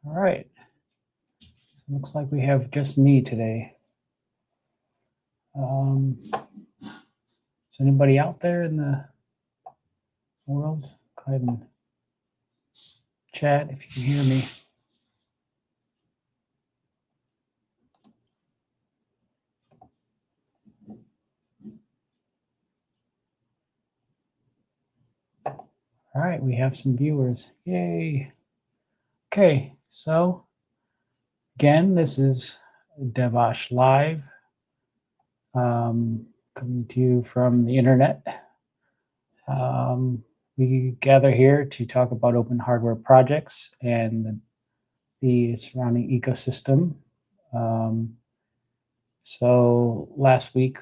All right. Looks like we have just me today. Is anybody out there in the world? Go ahead and chat if you can hear me. All right, we have some viewers. Yay. Okay, so again, this is devOSH Live, coming to you from the internet. We gather here to talk about open hardware projects and the surrounding ecosystem. So last week,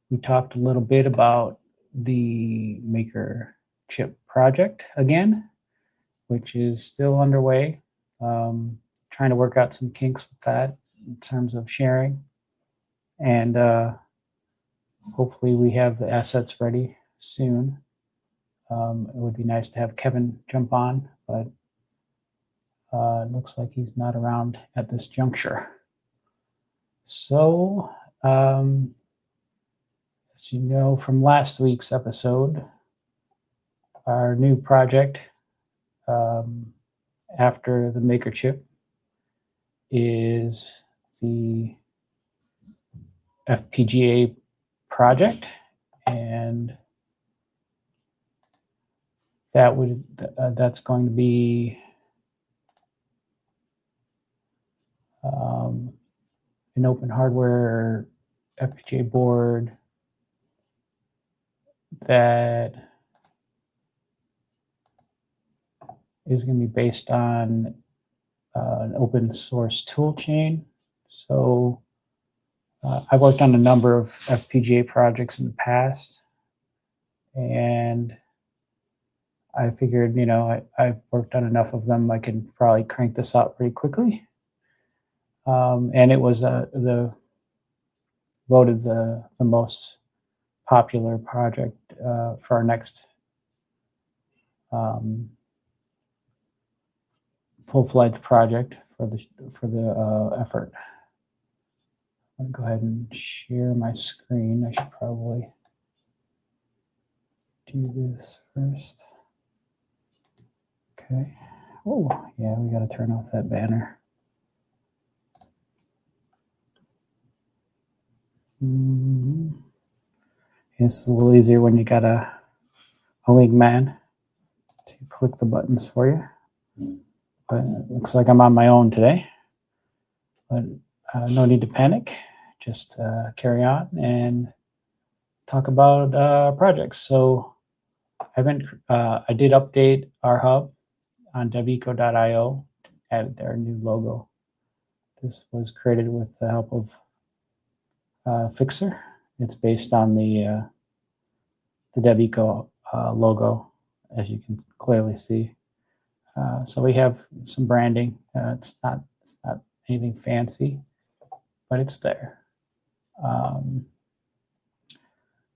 we talked a little bit about the Maker chip project again, which is still underway. Trying to work out some kinks with that in terms of sharing. And hopefully we have the assets ready soon. It would be nice to have Kevin jump on, but it looks like he's not around at this juncture. So, as you know from last week's episode, our new project after the Maker chip is the FPGA project, and that's going to be an open hardware FPGA board that is going to be based on an open source tool chain. So I've worked on a number of FPGA projects in the past, and I figured, I've worked on enough of them, I can probably crank this out pretty quickly. And it was voted the most popular project for our next full-fledged project for the effort. I'm going to go ahead and share my screen. I should probably do this first. Okay. Oh, yeah, we got to turn off that banner. This is a little easier when you got a wingman to click the buttons for you. But it looks like I'm on my own today. But no need to panic. Just carry on and talk about projects. So I did update our hub on deveco.io, added their new logo. This was created with the help of Fixer. It's based on the deveco logo, as you can clearly see. So we have some branding. It's not anything fancy, but it's there.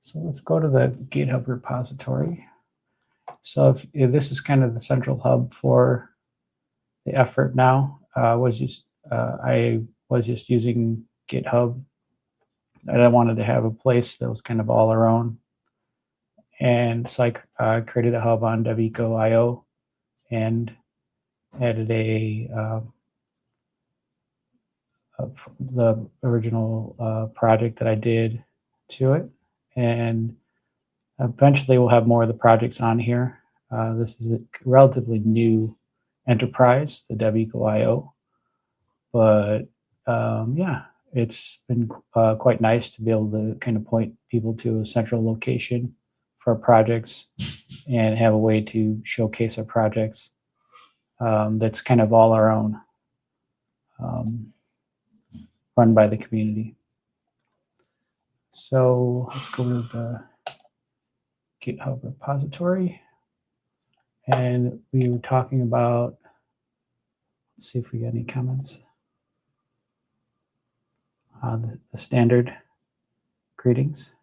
So let's go to the GitHub repository. So if this is kind of the central hub for the effort now. I was just using GitHub, and I wanted to have a place that was kind of all our own. And so I created a hub on devEco.io and added the original project that I did to it. And eventually we'll have more of the projects on here. This is a relatively new enterprise, the devEco.io. But yeah, it's been quite nice to be able to kind of point people to a central location for our projects and have a way to showcase our projects that's kind of all our own, run by the community. So let's go to the GitHub repository. And we were talking about, let's see if we get any comments. The standard greetings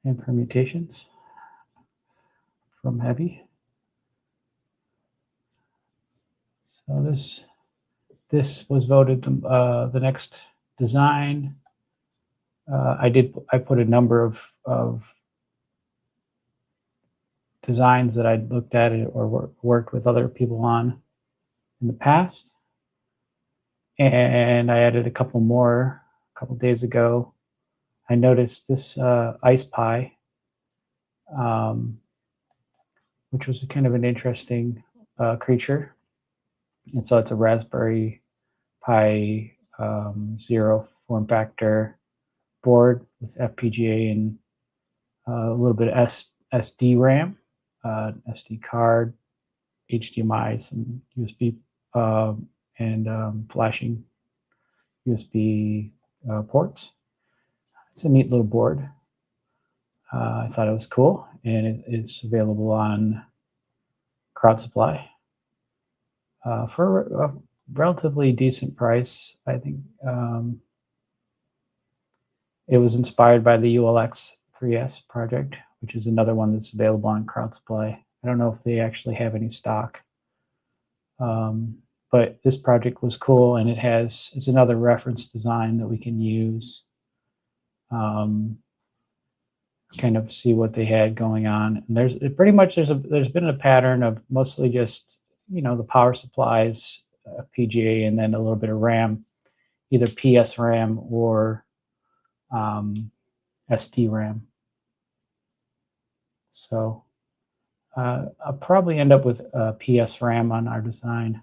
and permutations from Heavy. So this was voted the next design. I put a number of designs that I'd looked at or worked with other people on in the past, and I added a couple more a couple days ago. I noticed this ice pie, um, which was kind of an interesting creature. And so it's a Raspberry Pi Zero form factor board with FPGA and a little bit of SD RAM, SD card, HDMI, some USB, and flashing USB ports. It's a neat little board. I thought it was cool, and it's available on Crowd Supply for a relatively decent price. I think it was inspired by the ULX 3S project, which is another one that's available on Crowd Supply. I don't know if they actually have any stock, but this project was cool, and it's another reference design that we can use. Kind of see what they had going on. And there's been a pattern of mostly just the power supplies, FPGA, and then a little bit of RAM, either PS RAM or SD RAM. So I'll probably end up with PS RAM on our design,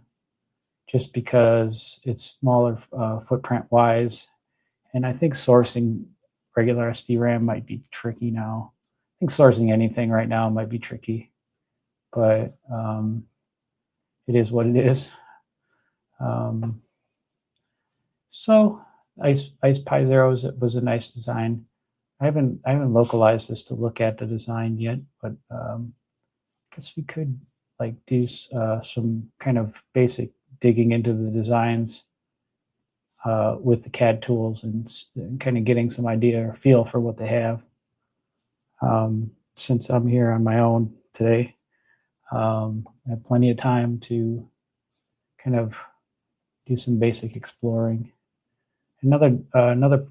just because it's smaller footprint wise, and I think sourcing regular SD RAM might be tricky now. I think sourcing anything right now might be tricky, but it is what it is. So Ice Pi Zero was a nice design. I haven't localized this to look at the design yet, but I guess we could do some kind of basic digging into the designs with the CAD tools and kind of getting some idea or feel for what they have. Since I'm here on my own today, I have plenty of time to kind of do some basic exploring. Another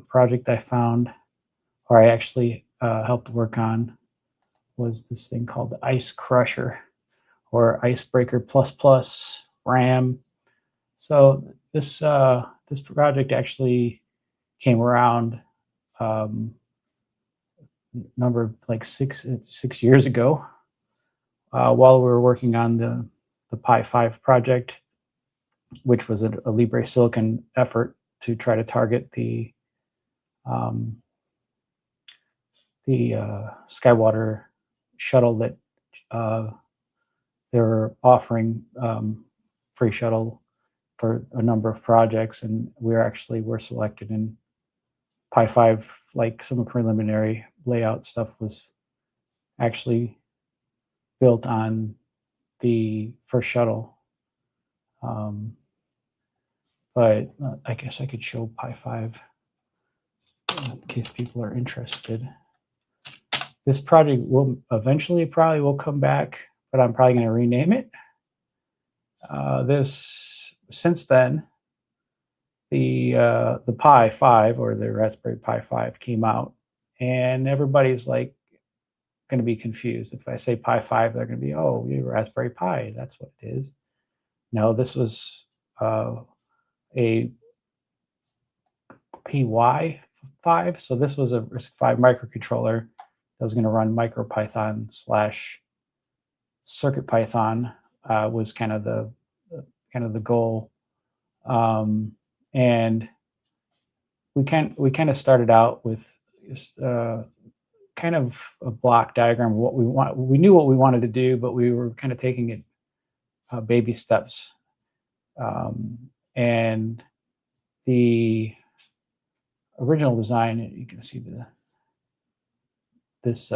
project I found, or I actually helped work on, was this thing called the Ice Crusher, or Icebreaker Plus RAM. So this project actually came around number of 6 years ago, while we were working on the Pi 5 project, which was a Libre Silicon effort to try to target the Skywater shuttle that they were offering free shuttle for a number of projects, and were selected. In Pi 5, some preliminary layout stuff was actually built on the first shuttle. But I guess I could show Pi 5 in case people are interested. This project will eventually probably will come back, but I'm probably going to rename it. Since then, the Pi 5, or the Raspberry Pi 5, came out, and everybody's going to be confused. If I say Pi 5, they're going to be, oh, you're Raspberry Pi, that's what it is. No, this was a PY 5. So this was a RISC-V microcontroller that was going to run MicroPython / CircuitPython. Was kind of the goal, and we kind of started out with just kind of a block diagram of what we want. We knew what we wanted to do, but we were kind of taking it baby steps. And the original design, you can see this. Let's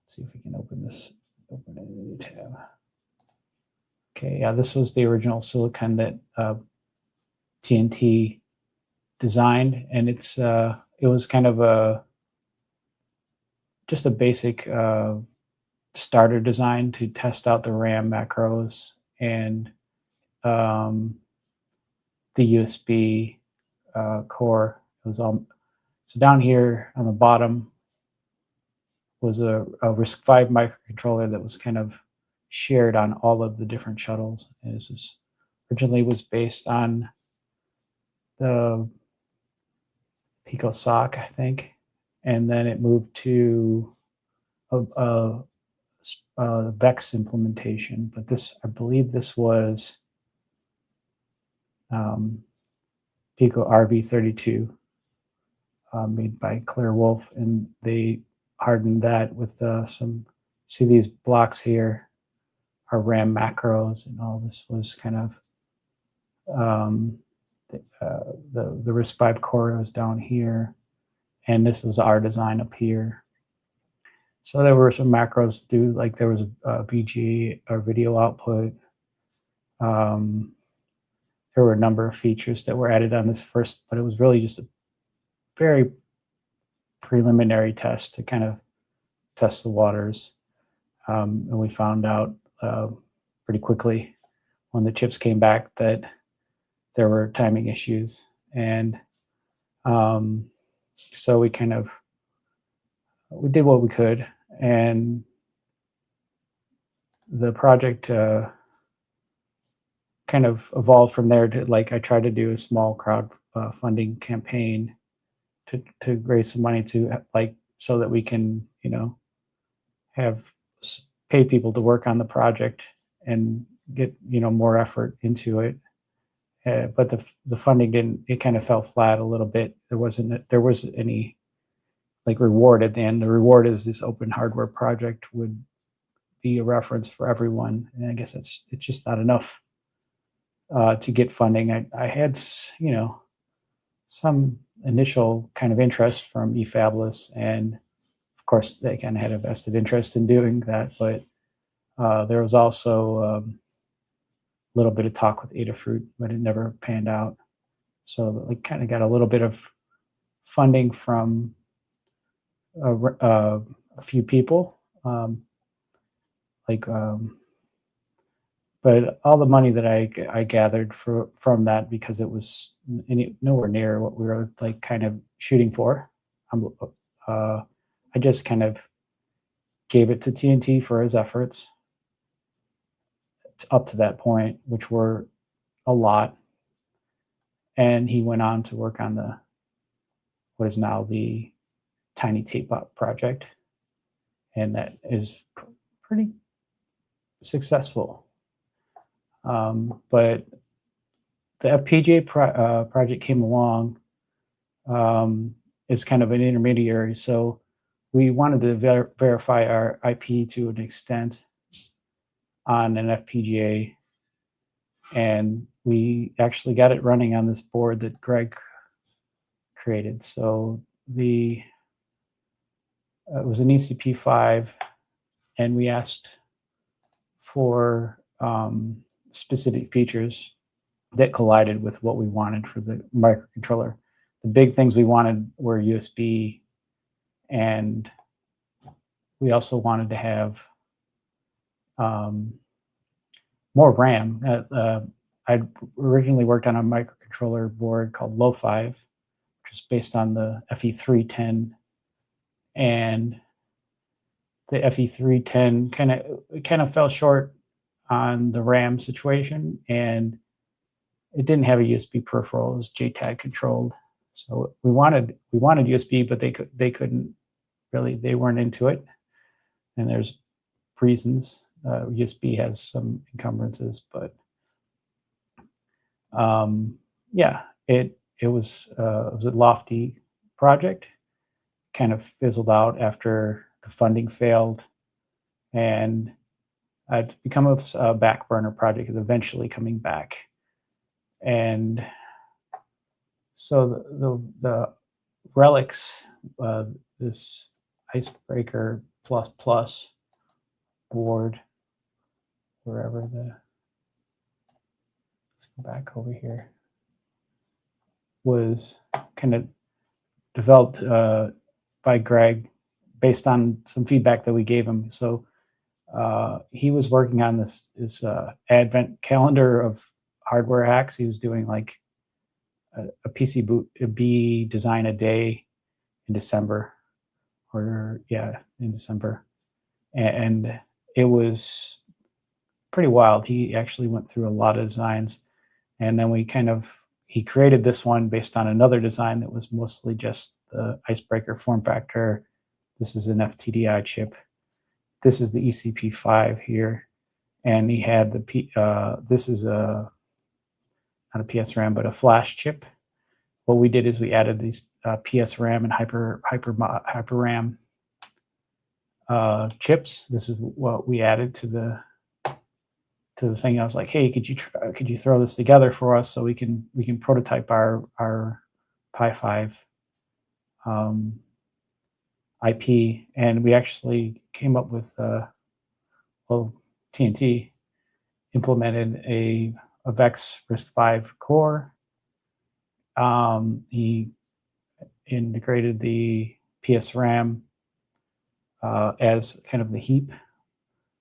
see if we can open it in a new tab. Okay, yeah, this was the original silicon that TNT designed, and it was kind of just a basic starter design to test out the RAM macros and the USB core. It was all so down here on the bottom was a RISC-V microcontroller that was kind of shared on all of the different shuttles. And this is originally was based on the Pico sock, I think, and then it moved to a VEX implementation. But this, I believe, this was Pico RV32, made by Claire Wolf, and they hardened that with some. See these blocks here are RAM macros, and all this was kind of the RISC-V core was down here, and this was our design up here. So there were some macros to do, like there was a VGA or video output. There were a number of features that were added on this first, but it was really just a very preliminary test to kind of test the waters. And we found out pretty quickly when the chips came back that there were timing issues. And so we kind of, we did what we could, and the project kind of evolved from there to, like, I tried to do a small crowd funding campaign to raise some money to, like, so that we can, you know, have pay people to work on the project and get, you know, more effort into it. But the funding didn't, it kind of fell flat a little bit. There wasn't any like reward at the end. The reward is this open hardware project would be a reference for everyone. And I guess it's just not enough to get funding. I had, you know, some initial kind of interest from eFabless, and of course they kind of had a vested interest in doing that, but there was also a little bit of talk with Adafruit, but it never panned out. So we kind of got a little bit of funding from a few people, but all the money that I gathered from that, because it was nowhere near what we were like kind of shooting for. I just kind of gave it to TNT for his efforts up to that point, which were a lot. And he went on to work on what is now the Tiny Tape Up project. And that is pretty successful. But the FPGA project came along as kind of an intermediary. So we wanted to verify our IP to an extent on an FPGA, and we actually got it running on this board that Greg created. So it was an ECP5, and we asked for specific features that collided with what we wanted for the microcontroller. The big things we wanted were USB, and we also wanted to have more RAM. I'd originally worked on a microcontroller board called Lo-5, which is based on the FE310, and the FE310 kind of fell short on the RAM situation, and it didn't have a USB peripheral. It was JTAG controlled. So we wanted USB, but they couldn't really, they weren't into it. And there's reasons. USB has some encumbrances, but yeah, it was a lofty project. Kind of fizzled out after the funding failed, and it's become a back burner project. Is eventually coming back, and so the relics, this Icebreaker ++ board, wherever let's go back over here, was kind of developed by Greg based on some feedback that we gave him. So he was working on this advent calendar of hardware hacks. He was doing like a PC boot a B design a day in December, or yeah, in December, and it was pretty wild. He actually went through a lot of designs, and then he created this one based on another design that was mostly just the icebreaker form factor. This is an FTDI chip. This is the ECP5 here, and he had this is not a PSRAM but a flash chip. What we did is we added these PSRAM and HyperRAM chips. This is what we added to the thing. I was like, hey, could you throw this together for us so we can prototype our Pi 5 IP, and we actually came up with TNT implemented a VEX RISC-V core. He integrated the PSRAM as kind of the heap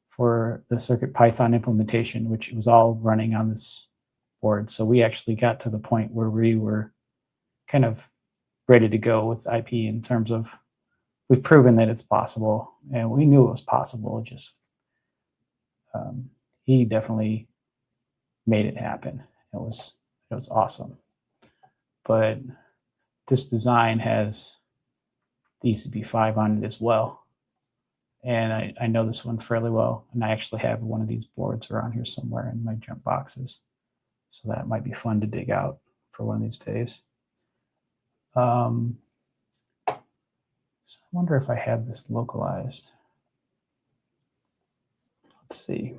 for the CircuitPython implementation, which was all running on this board. So we actually got to the point where we were kind of ready to go with IP in terms of we've proven that it's possible, and we knew it was possible. Just he definitely made it happen. It was awesome. But this design has the ECP5 on it as well. And I know this one fairly well, and I actually have one of these boards around here somewhere in my junk boxes. So that might be fun to dig out for one of these days. So I wonder if I have this localized. Let's see.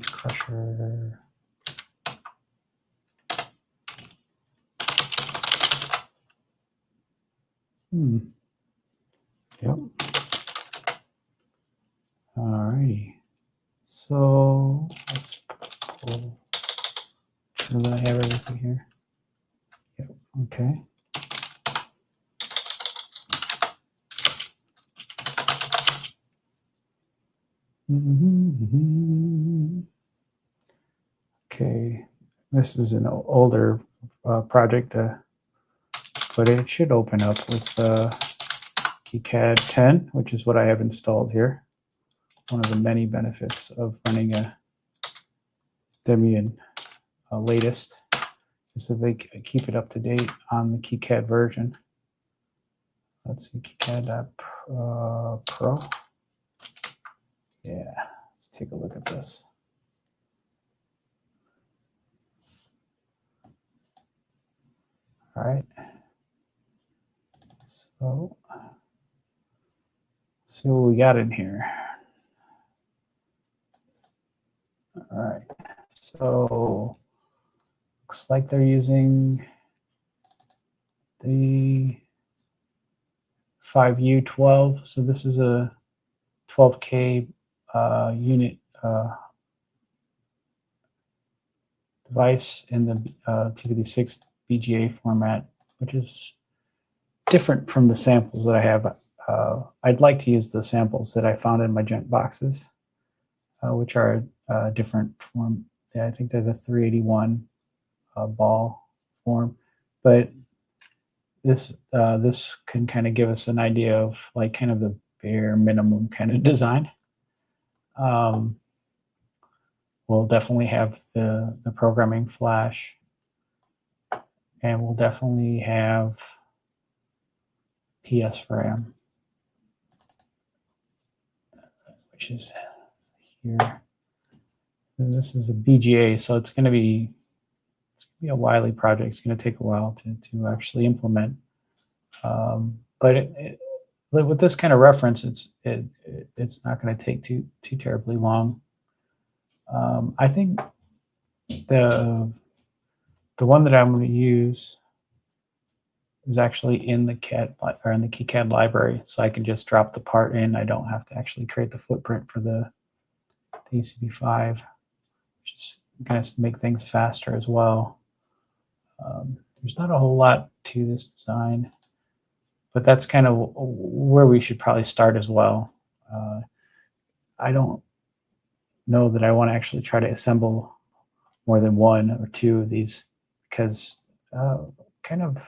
Crusher. Yep. Alrighty. So let's pull. Should I have everything here? Yep. Okay. Okay. This is an older project, but it should open up with KiCad 10, which is what I have installed here. One of the many benefits of running a Debian latest is that they keep it up to date on the KiCad version. Let's see, KiCad.pro. Yeah, let's take a look at this. All right. So let's see what we got in here. All right. So looks like they're using the 5U12. So this is a 12K unit device in the TPD6 BGA format, which is different from the samples that I have. I'd like to use the samples that I found in my junk boxes, which are a different form. Yeah, I think there's a 381 ball form, but this can kind of give us an idea of like kind of the bare minimum kind of design. We'll definitely have the programming flash, and we'll definitely have PSRAM, which is here. And this is a BGA, so it's going to be a wily project. It's going to take a while to actually implement. But with this kind of reference, it's not going to take too terribly long. I think The one that I'm going to use is actually in the CAD or in the KiCad library, so I can just drop the part in. I don't have to actually create the footprint for the ECP5, which is going to make things faster as well. There's not a whole lot to this design, but that's kind of where we should probably start as well. I don't know that I want to actually try to assemble more than one or two of these, because kind of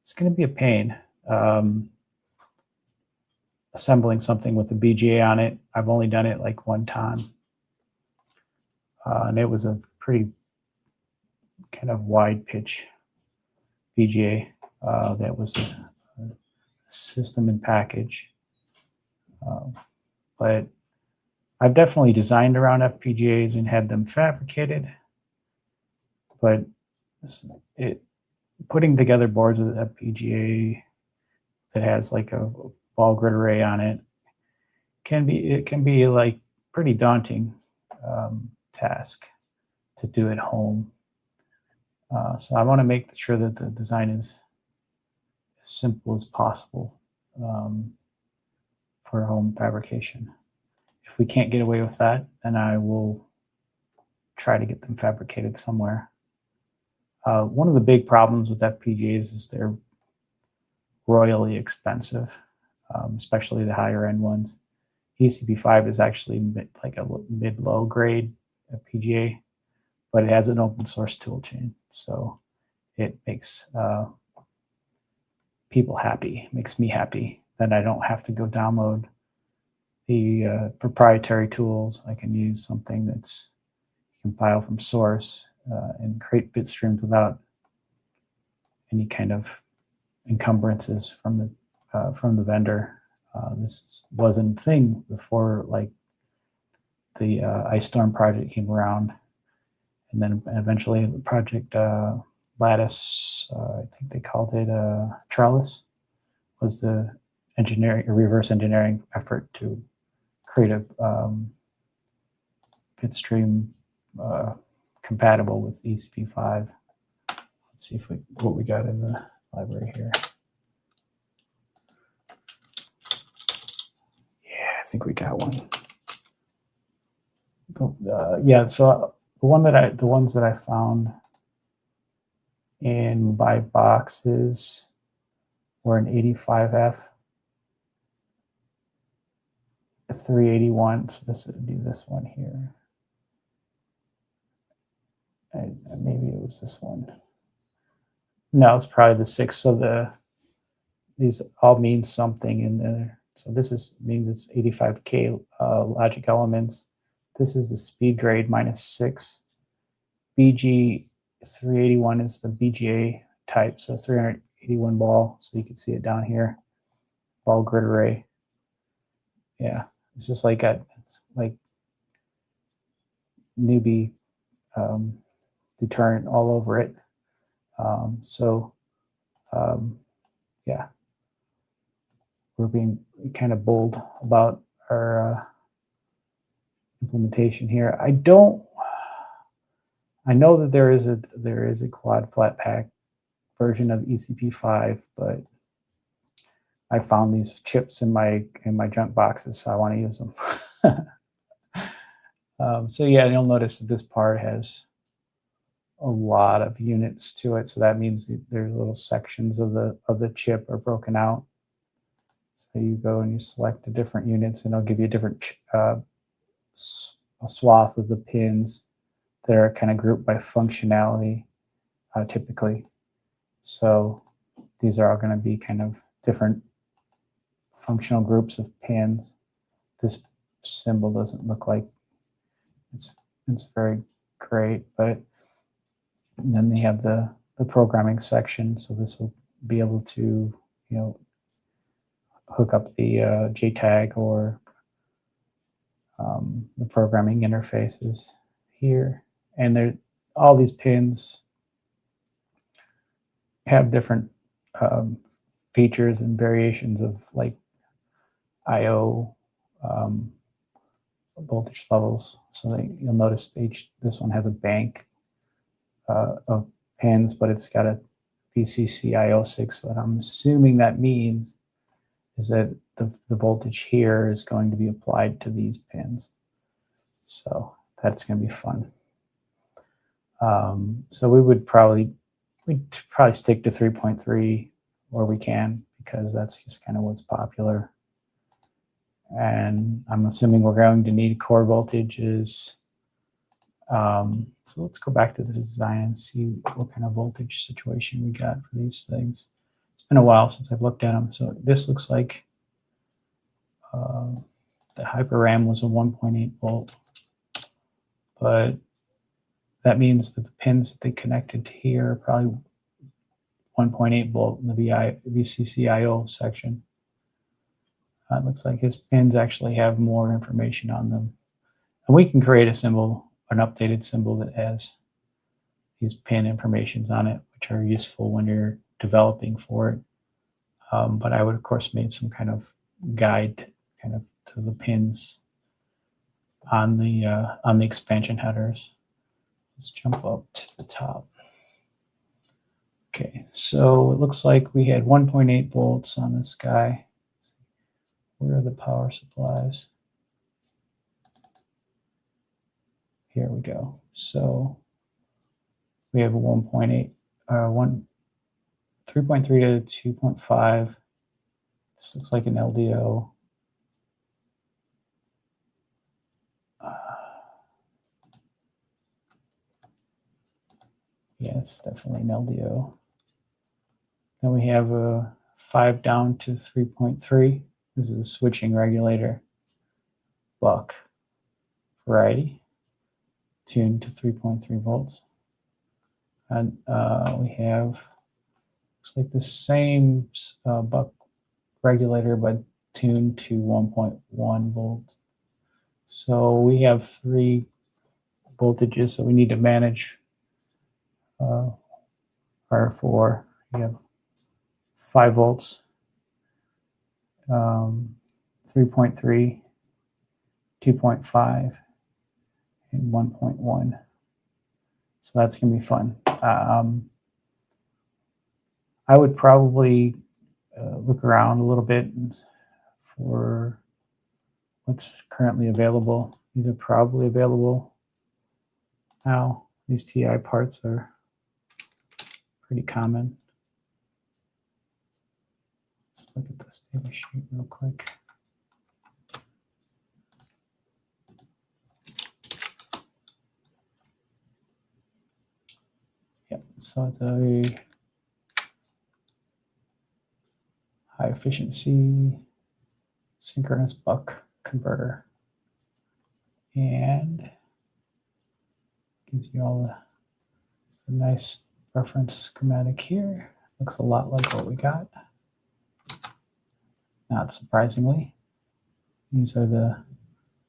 it's going to be a pain assembling something with a BGA on it. I've only done it like one time, and it was a pretty kind of wide pitch BGA that was a system and package. But I've definitely designed around FPGAs and had them fabricated, but putting together boards with FPGA that has like a ball grid array on it can be like pretty daunting task to do at home. So I want to make sure that the design is as simple as possible for home fabrication. If we can't get away with that, then I will try to get them fabricated somewhere. One of the big problems with FPGAs is they're royally expensive, especially the higher end ones. ECP5 is actually like a mid-low grade FPGA, but it has an open source toolchain, so it makes people happy, makes me happy that I don't have to go download the proprietary tools. I can use something that's compiled from source and create bit streams without any kind of encumbrances from the vendor. This wasn't a thing before, like the Ice Storm project came around, and then eventually the project Lattice, I think they called it Trellis, was the reverse engineering effort to create a bitstream compatible with ECP5. Let's see what we got in the library here. Yeah, I think we got one. Yeah, so the ones that I found in buy boxes were an 85F, a 381. So this would be this one here. Maybe it was this one. No, it's probably the 6. So these all mean something in there. So this means it's 85K logic elements. This is the speed grade -6. BG 381 is the BGA type, so 381 ball. So you can see it down here, ball grid array. Yeah, it's just like a newbie deterrent all over it. Yeah, we're being kind of bold about our implementation here. I know that there is a quad flat pack version of ECP5, but I found these chips in my junk boxes, so I want to use them. So yeah, you'll notice that this part has a lot of units to it, so that means there's little sections of the chip are broken out. So you go and you select the different units, and it'll give you a different swath of the pins that are kind of grouped by functionality, typically. So these are all going to be kind of different functional groups of pins. This symbol doesn't look like it's very great, but then they have the programming section. So this will be able to, hook up the JTAG or the programming interfaces here. And all these pins have different features and variations of like IO voltage levels. So you'll notice this one has a bank of pins, but it's got a VCCIO6. What I'm assuming that means is that the voltage here is going to be applied to these pins. So that's going to be fun. So we'd probably stick to 3.3 where we can, because that's just kind of what's popular. And I'm assuming we're going to need core voltages. So let's go back to the design and see what kind of voltage situation we got for these things. It's been a while since I've looked at them. So this looks like the HyperRAM was a 1.8 volt, but that means that the pins that they connected to here are probably 1.8 volt in the VCCIO section. It looks like his pins actually have more information on them. And we can create a symbol, an updated symbol that has these pin informations on it, which are useful when you're developing for it. But I would, of course, make some kind of guide kind of to the pins on the expansion headers. Let's jump up to the top. Okay, so it looks like we had 1.8 volts on this guy. Where are the power supplies? Here we go. So we have a 3.3 to 2.5. This looks like an LDO. Yeah, it's definitely an LDO. Then we have a 5 down to 3.3. This is a switching regulator, buck variety, tuned to 3.3 volts. And we have, looks like the same buck regulator, but tuned to 1.1 volts. So we have 3 voltages that we need to manage. R4, we have 5 volts, 3.3, 2.5, and 1.1. So that's going to be fun. I would probably look around a little bit for what's currently available. These are probably available now. These TI parts are pretty common. Let's look at this data sheet real quick. Yep, so it's a high efficiency synchronous buck converter, and gives you all the nice reference schematic here. Looks a lot like what we got. Not surprisingly, these are the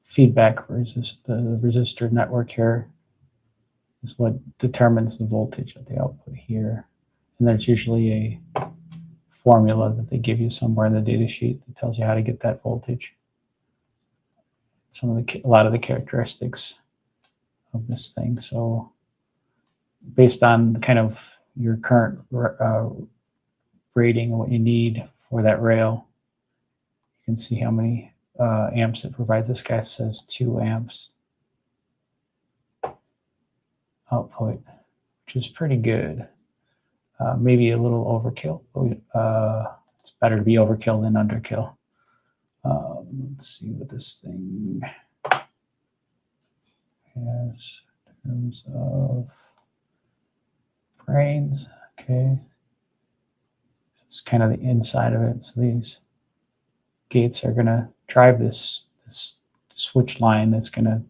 feedback the resistor network here is what determines the voltage at the output here. And there's usually a formula that they give you somewhere in the data sheet that tells you how to get that voltage. A lot of the characteristics of this thing. So based on kind of your current rating and what you need for that rail, you can see how many amps it provides. This guy says 2 amps output, which is pretty good. Maybe a little overkill, but it's better to be overkill than underkill. Let's see what this thing has in terms of brains. Okay, it's kind of the inside of it. So these gates are going to drive this switch line that's going to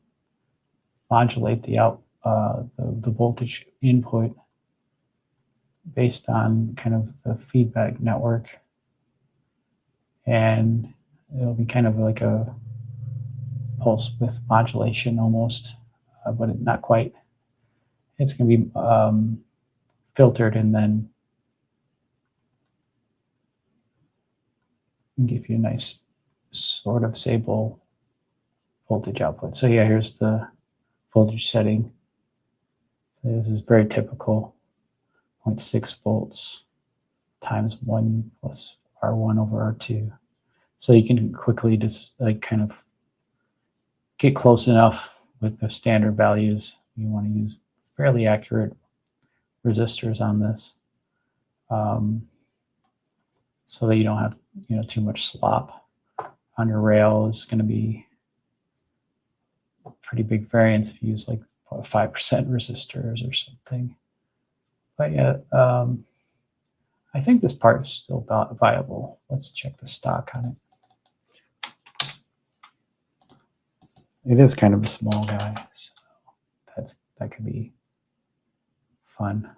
modulate the the voltage input based on kind of the feedback network, and it'll be kind of like a pulse width modulation almost, but not quite. It's going to be filtered and then give you a nice sort of stable voltage output. So yeah, here's the voltage setting. So this is very typical, 0.6 volts times 1 plus R1 over R2. So you can quickly just like kind of get close enough with the standard values. You want to use fairly accurate resistors on this, so that you don't have too much slop on your rail. Is going to be a pretty big variance if you use like 5% resistors or something. But yeah, I think this part is still viable. Let's check the stock on it. It is kind of a small guy, so that could be fun.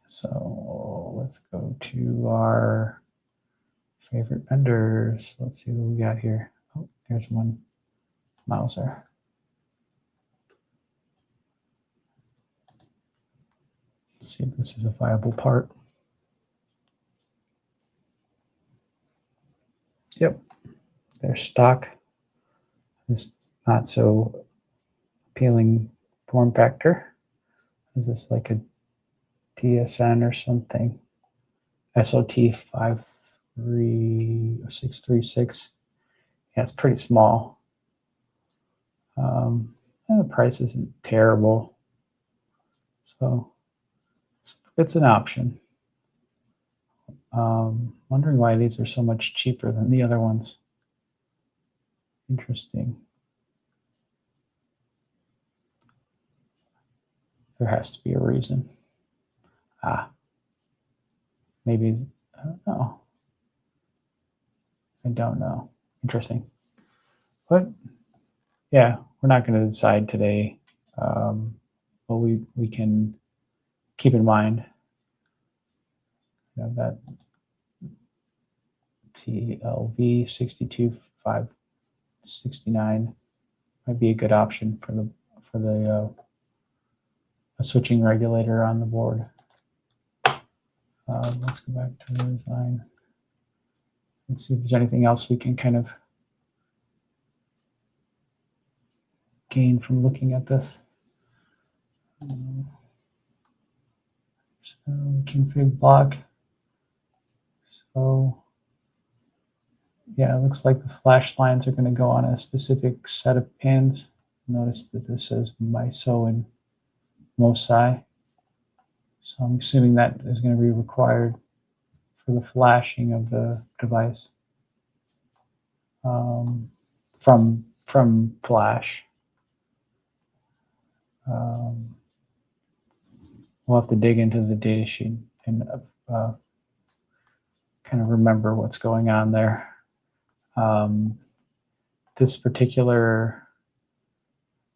So let's go to our favorite vendors. Let's see what we got here. Oh, there's one Mauser. Let's see if this is a viable part. Yep, there's stock. This not so appealing form factor. Is this like a DSN or something? SOT 53636. Yeah, it's pretty small. And the price isn't terrible, so it's an option. Wondering why these are so much cheaper than the other ones. Interesting. There has to be a reason. Maybe, I don't know. I don't know. Interesting. But yeah, we're not going to decide today. But we can keep in mind that TLV 62569 might be a good option for the a switching regulator on the board. Let's go back to the design. Let's see if there's anything else we can kind of gain from looking at this. Config block. So yeah, it looks like the flash lines are going to go on a specific set of pins. Notice that this says MISO and MOSI. So I'm assuming that is going to be required for the flashing of the device from flash. We'll have to dig into the data sheet and kind of remember what's going on there. This particular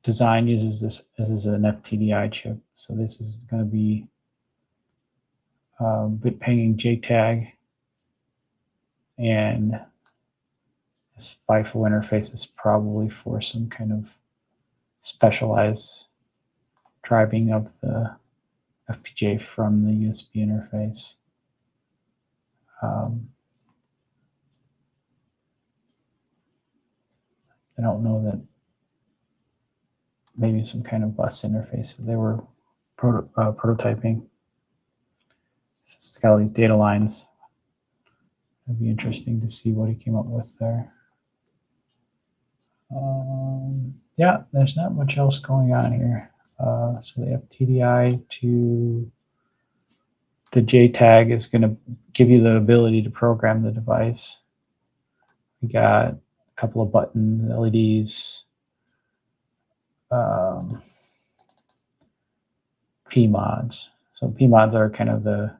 design uses this as an FTDI chip, so this is going to be bit pinging JTAG, and this FIFO interface is probably for some kind of specialized driving of the FPGA from the USB interface. I don't know that maybe some kind of bus interface that they were prototyping. It's got all these data lines. It'd be interesting to see what he came up with there. Yeah, there's not much else going on here. So the FTDI to the JTAG is going to give you the ability to program the device. We got a couple of buttons, LEDs, PMODs. So PMODs are kind of the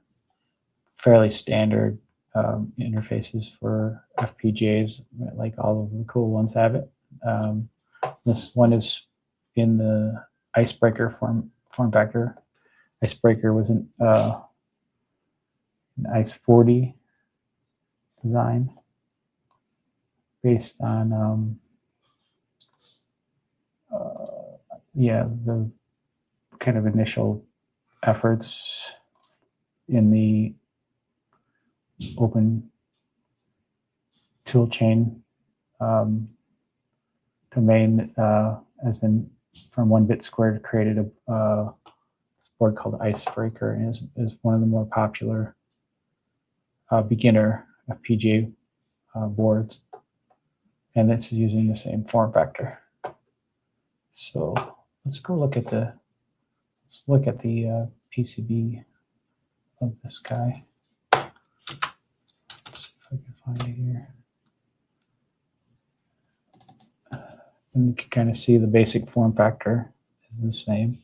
fairly standard interfaces for FPGAs, like all of the cool ones have it. This one is in the Icebreaker form factor. Icebreaker was an ICE 40 design based on the kind of initial efforts in the open tool chain domain, as in from 1-bit squared, created a board called Icebreaker, and is one of the more popular beginner FPGA boards, and it's using the same form factor. So let's look at the PCB of this guy. Let's see if I can find it here. And you can kind of see the basic form factor is the same.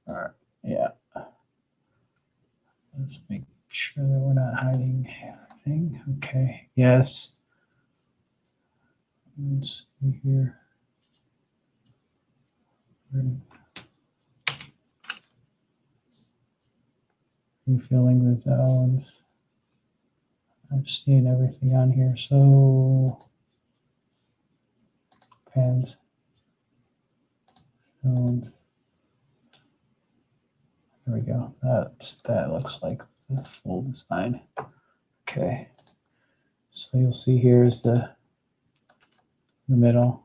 All right, yeah. Let's make sure that we're not hiding anything. Okay, yes. Let's see here. Refilling the zones. I've seen everything on here, so pans, zones. There we go. That looks like the full design. Okay. So you'll see here is the middle.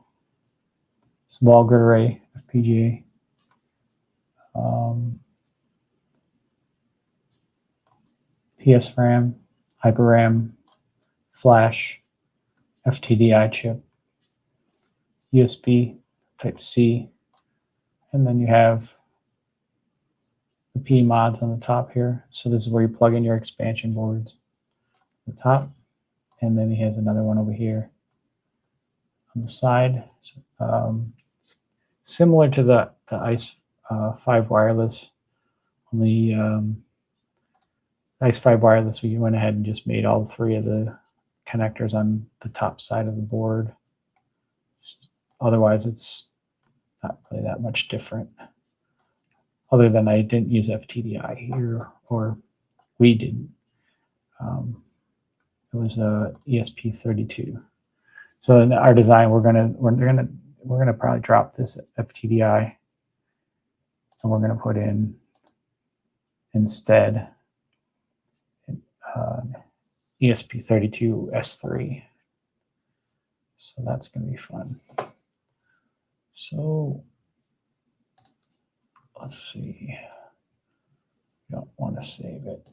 Small grid array FPGA. PSRAM, HyperRAM, Flash, FTDI chip, USB Type-C, and then you have the P mods on the top here. So this is where you plug in your expansion boards at the top, and then he has another one over here on the side. Similar to the ICE5 wireless, only ICE5 wireless, we went ahead and just made all three of the connectors on the top side of the board. Otherwise, it's not really that much different. Other than I didn't use FTDI here, or we didn't. It was a ESP32. So in our design, we're gonna probably drop this FTDI, and we're gonna put in instead ESP32 S3. So that's gonna be fun. So let's see. You don't want to save it.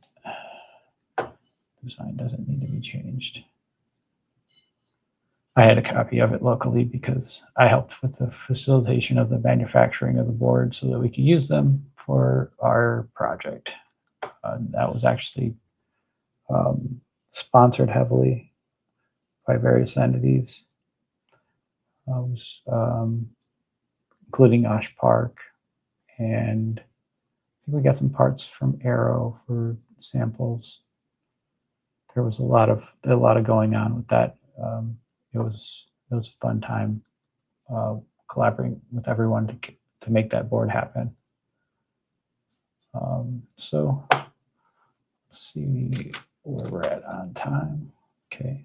Design doesn't need to be changed. I had a copy of it locally because I helped with the facilitation of the manufacturing of the board so that we could use them for our project. That was actually sponsored heavily by various entities, including OSH Park, and I think we got some parts from Arrow for samples. There was a lot of going on with that. It was a fun time collaborating with everyone to make that board happen. So let's see where we're at on time. Okay,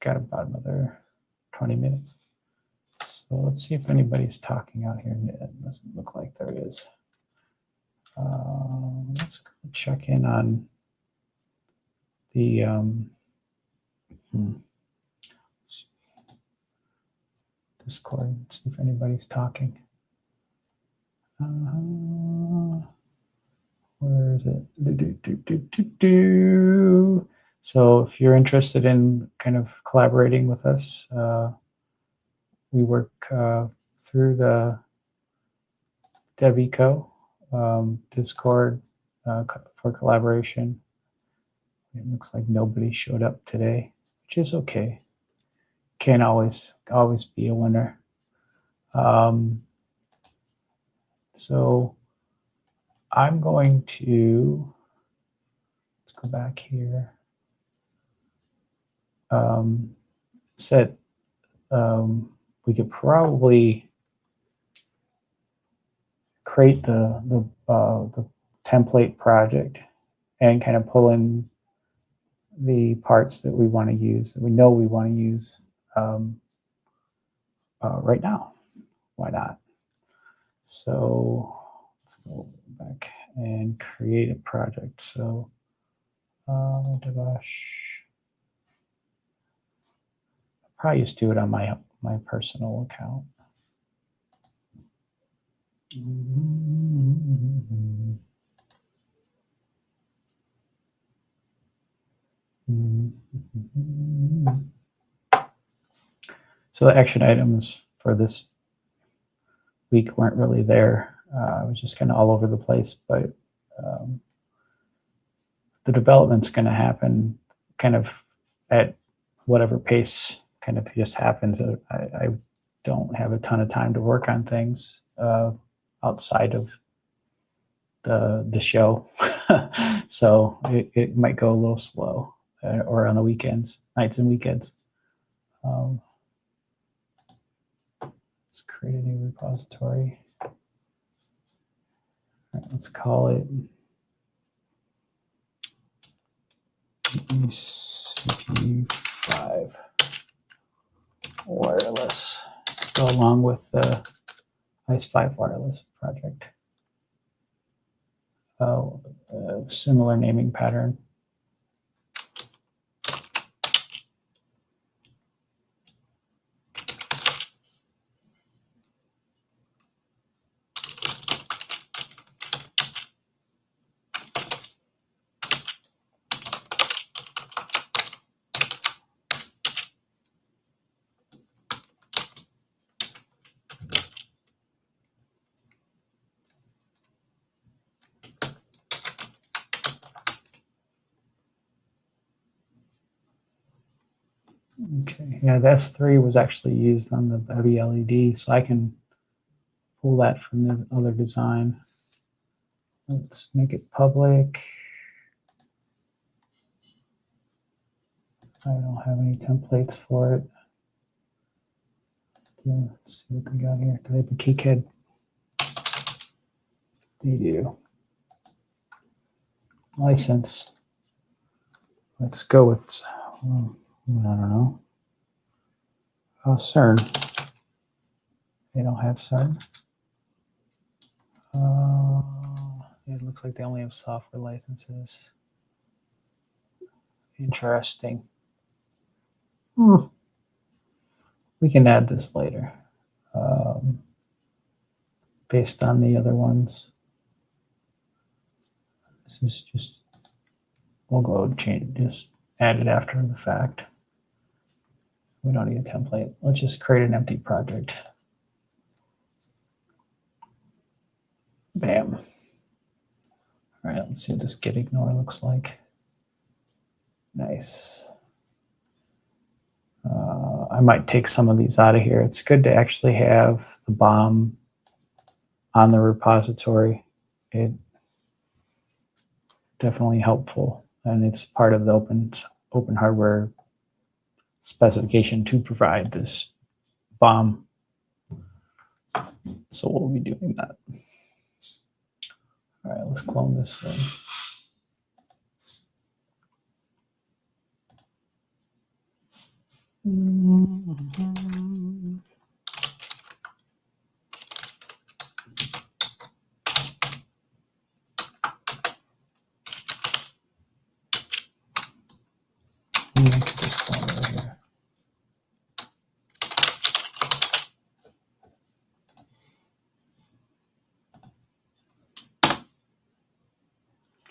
got about another 20 minutes. So let's see if anybody's talking out here. It doesn't look like there is. Let's check in on the Discord, see if anybody's talking. Where is it? So if you're interested in kind of collaborating with us, we work through the devEco Discord for collaboration. It looks like nobody showed up today, which is okay. Can't always be a winner. So I'm going to, let's go back here. We could probably create the template project and kind of pull in the parts that we want to use, that we know we want to use right now. Why not? So let's go back and create a project. So devOSH Probably just do it on my personal account. So the action items for this week weren't really there. I was just kind of all over the place, but the development's going to happen kind of at whatever pace kind of just happens. I don't have a ton of time to work on things outside of the show. So it might go a little slow or on the weekends, nights and weekends. Let's create a new repository. All right, let's call it ECG5 wireless. Go along with the ICE5 wireless project. Similar naming pattern. Okay, yeah, the S3 was actually used on the heavy LED, so I can pull that from the other design. Let's make it public. I don't have any templates for it. Let's see what they got here. Do they have a KeyCAD? They do. License. Let's go with, I don't know. CERN. They don't have CERN. It looks like they only have software licenses. Interesting. We can add this later based on the other ones. This is just, we'll go and change, just add it after the fact. We don't need a template. Let's just create an empty project. Bam. All right, let's see what this git ignore looks like. Nice. I might take some of these out of here. It's good to actually have the BOM on the repository. It definitely helpful, and it's part of the open hardware specification to provide this BOM. So we'll be doing that. All right, let's clone this thing.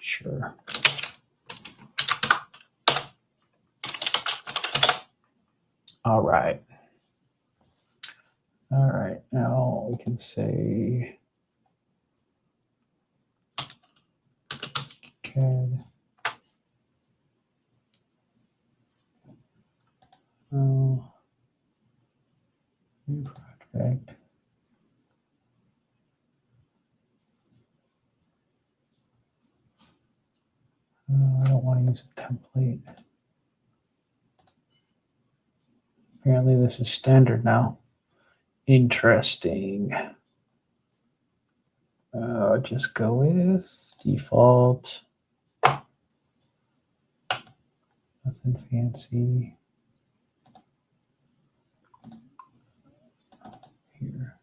Sure. All right. All right. Now we can say CAD. New project. I don't want to use a template. Apparently this is standard now. Interesting. Just go with default. Nothing fancy. Here.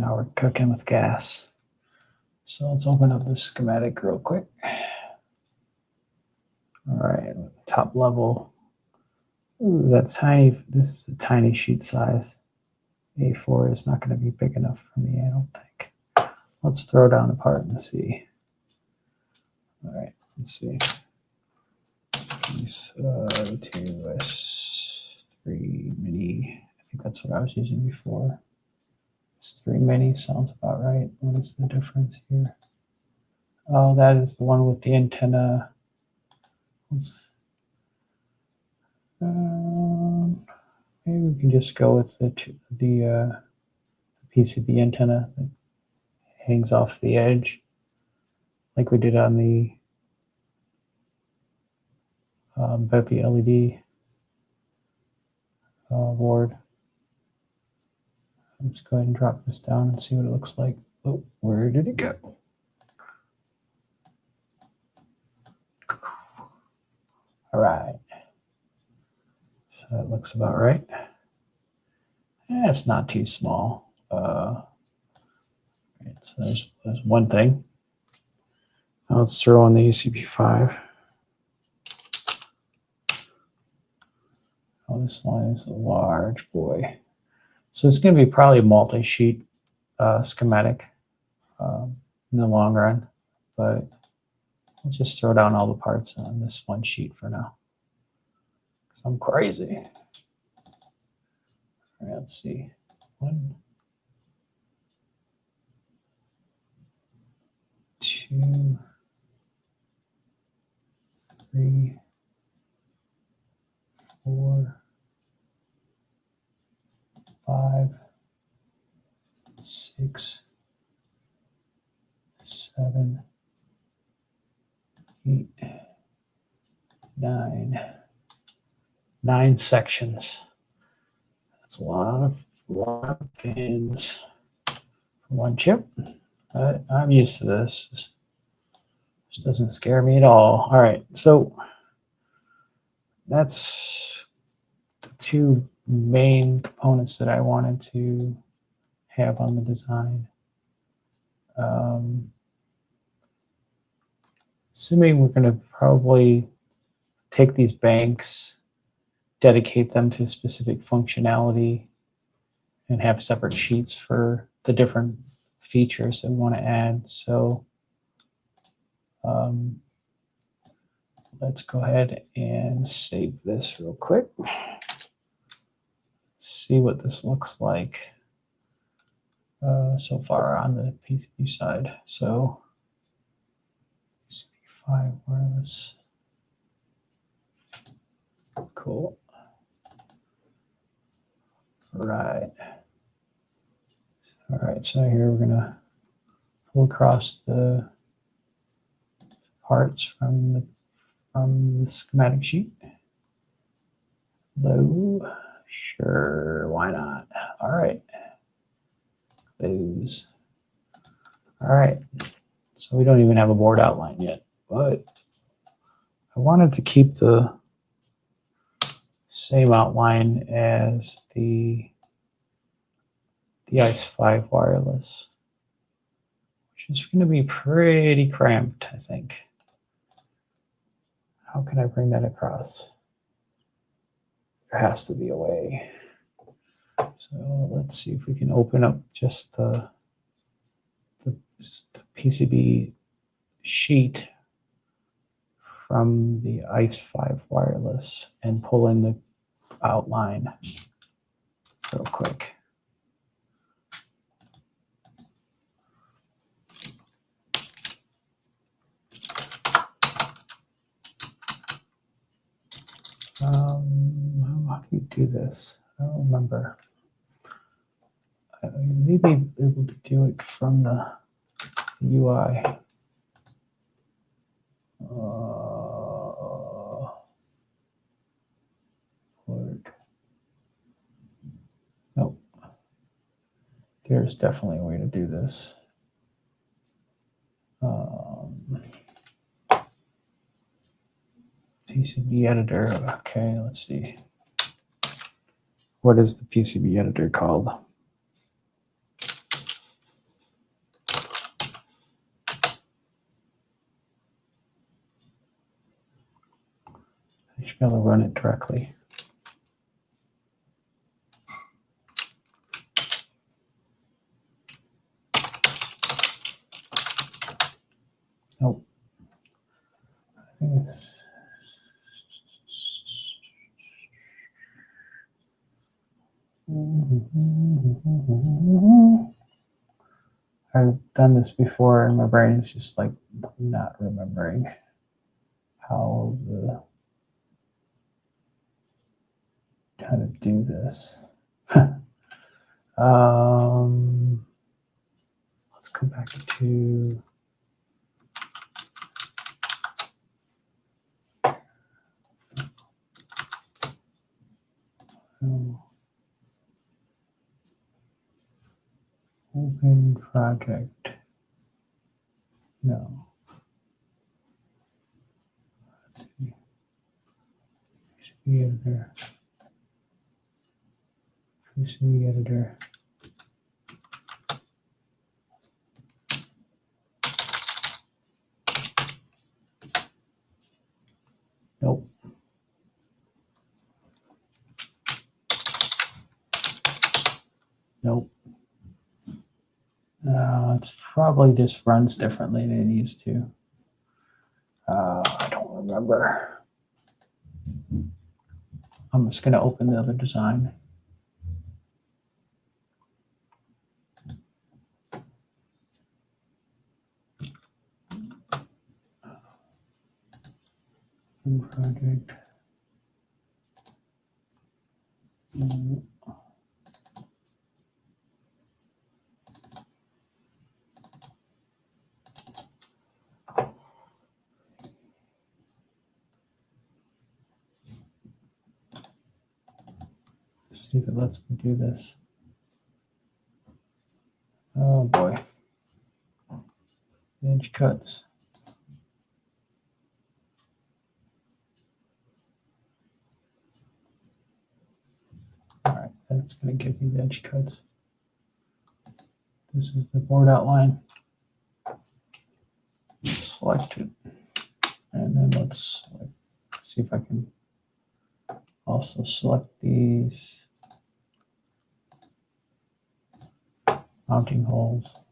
Now we're cooking with gas. So let's open up this schematic real quick. All right, top level. Ooh, that's tiny. This is a tiny sheet size. A4 is not going to be big enough for me, I don't think. Let's throw down a part and see. All right, let's see. Piece 2S3 mini. I think that's what I was using before. It's 3 mini sounds about right. What is the difference here? Oh, that is the one with the antenna. Maybe we can just go with the PCB antenna that hangs off the edge, like we did on the Bevy LED board. Let's go ahead and drop this down and see what it looks like. Oh, where did it go? All right. So that looks about right. It's not too small. Right, so there's one thing. Now let's throw on the UCP5. Oh, this one is a large boy. So it's going to be probably a multi-sheet schematic in the long run, but I'll just throw down all the parts on this one sheet for now, because I'm crazy. All right, let's see. 1, 2, 3, 4, 5, 6, 7, 8, 9. 9 sections. That's a lot of pins for one chip. But I'm used to this. This doesn't scare me at all. All right, so that's the 2 main components that I wanted to have on the design. Assuming we're going to probably take these banks, dedicate them to specific functionality, and have separate sheets for the different features that we want to add. So let's go ahead and save this real quick. See what this looks like so far on the PCB side. So PCB5 wireless. Cool. Right. All right, so here we're going to pull across the parts from the schematic sheet. Low. Sure, why not? All right. Those. All right. So we don't even have a board outline yet, but I wanted to keep the same outline as the ICE5 wireless, which is going to be pretty cramped, I think. How can I bring that across? There has to be a way. So let's see if we can open up just the PCB sheet from the ICE5 wireless and pull in the outline real quick. How do you do this? I don't remember. I may be able to do it from the UI. Nope. There's definitely a way to do this. PCB editor. Okay, let's see. What is the PCB editor called? I should be able to run it directly. Nope. I think it's I've done this before and my brain is just like not remembering how to do this. Let's go back to open project. No. Let's see. USB editor. USB editor. Nope. Nope. It's probably just runs differently than it needs to. I don't remember. I'm just going to open the other design. Project. Let's see if it lets me do this. Oh boy. Edge cuts. All right, that's going to give me the edge cuts. This is the board outline. Select it. And then let's see if I can also select these mounting holes.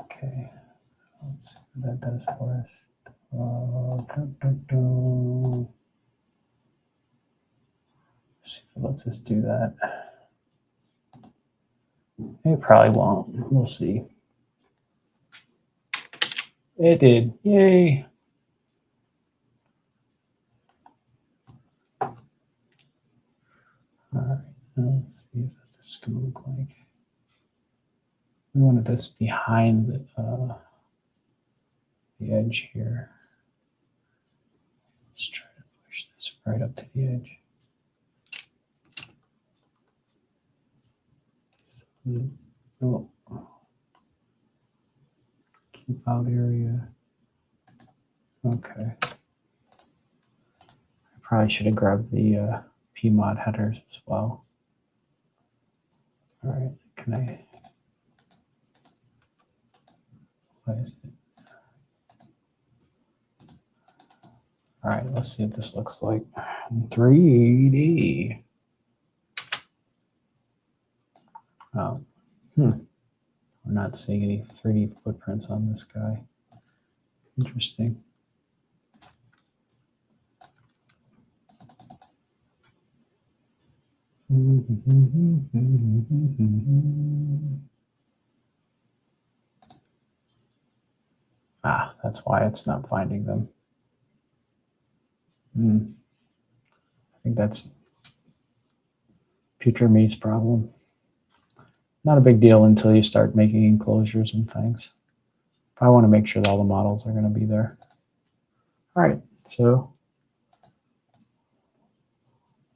Okay, let's see what that does for us. See if it lets us do that. It probably won't. We'll see. It did. Yay. All right. Let's see what this is going to look like. We wanted this behind the edge here. Let's try to push this right up to the edge. Oh. Keep out area. Okay. I probably should have grabbed the PMOD headers as well. All right, can I? What is it? All right, let's see what this looks like in 3D. Oh, we're not seeing any 3D footprints on this guy. Interesting. Ah, that's why it's not finding them. I think that's future me's problem. Not a big deal until you start making enclosures and things. I want to make sure that all the models are going to be there. All right, so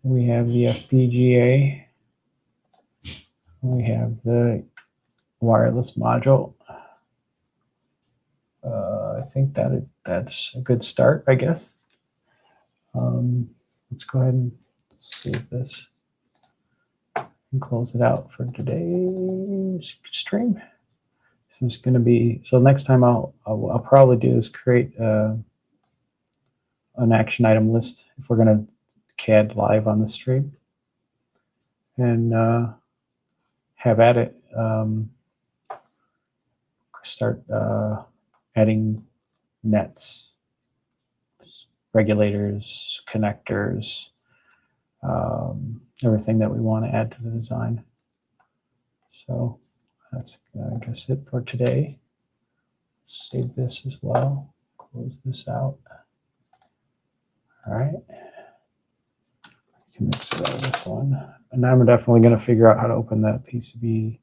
we have the FPGA. We have the wireless module. I think that's a good start, I guess. Let's go ahead and save this and close it out for today's stream. This is going to be, so next time I'll probably do is create an action item list if we're going to CAD live on the stream, and have at it. Start adding nets, regulators, connectors, everything that we want to add to the design. So that's, I guess, it for today. Save this as well. Close this out. All right. You can mix it out of this one. And now I'm definitely going to figure out how to open that PCB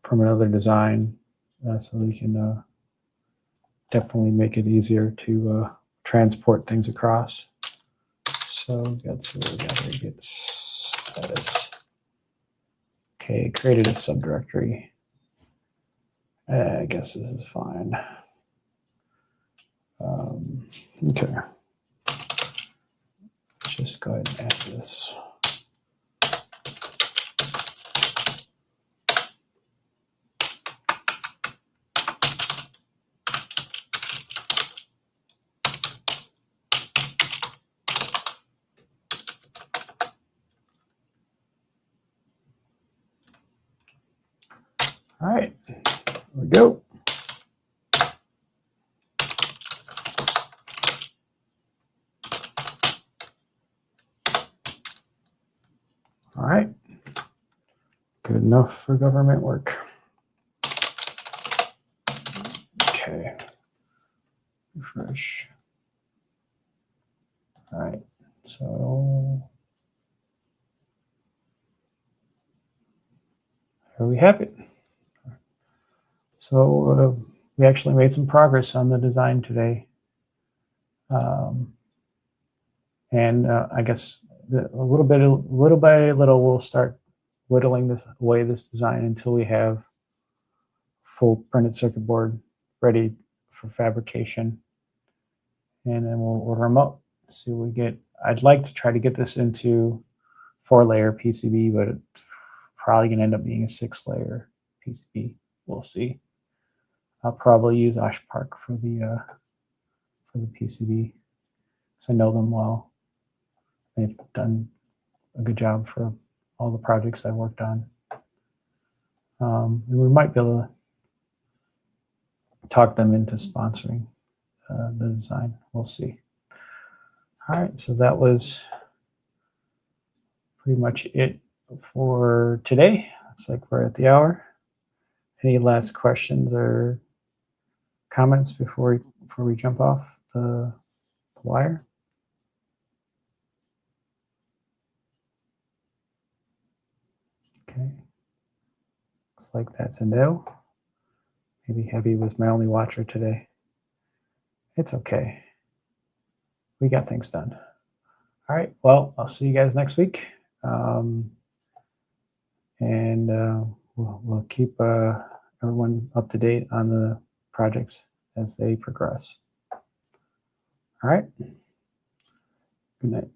from another design, so we can definitely make it easier to transport things across. So that's what we got here. Get status. Okay, created a subdirectory. I guess this is fine. Okay. Let's just go ahead and add this. All right, here we go. All right, good enough for government work. Okay, refresh. All right, so here we have it. So we actually made some progress on the design today. And I guess little by little, we'll start whittling away this design until we have full printed circuit board ready for fabrication. And then we'll order them up, see what we get. I'd like to try to get this into 4-layer PCB, but it's probably going to end up being a 6-layer PCB. We'll see. I'll probably use OSH Park for the PCB, because I know them well. They've done a good job for all the projects I worked on. And we might be able to talk them into sponsoring the design. We'll see. All right, so that was pretty much it for today. Looks like we're at the hour. Any last questions or comments before we jump off the wire? Okay. Looks like that's a no. Maybe Heavy was my only watcher today. It's okay. We got things done. All right. Well, I'll see you guys next week. We'll keep everyone up to date on the projects as they progress. All right. Good night.